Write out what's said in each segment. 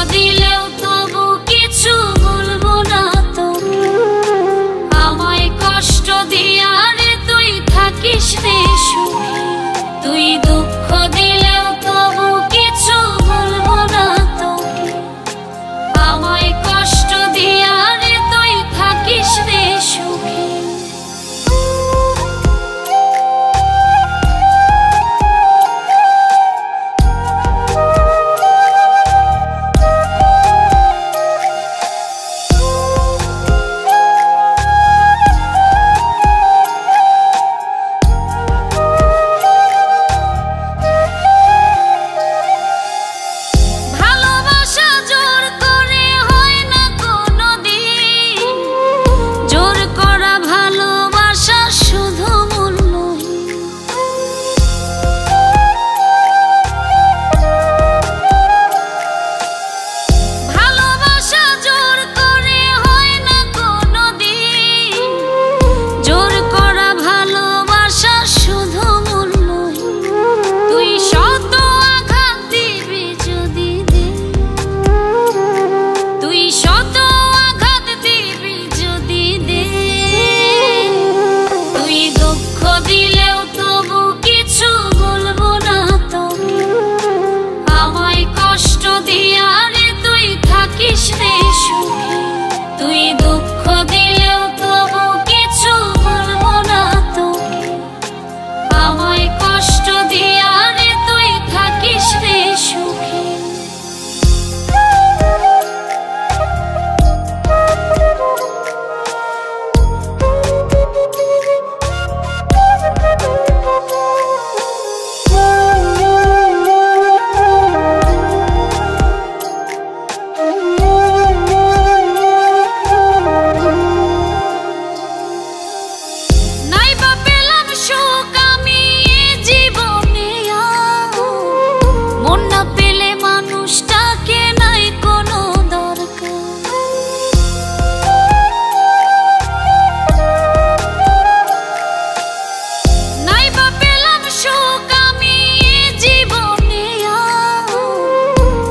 দিলেও তবু কিছু বলবো না তো, আমায় কষ্ট দিয়া রে তুই থাকিস রে সুখে। তুই দুঃখ দিলেও তবু কিছু বলবো না তো, আমায় কষ্ট দিয়া রে তুই থাকিস রে সুখে। তুই দুঃখ দিলেও তবু কিছু বলবো না তো, আমায় কষ্ট দিয়া রে তুই থাকিস রে সুখে।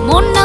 মন না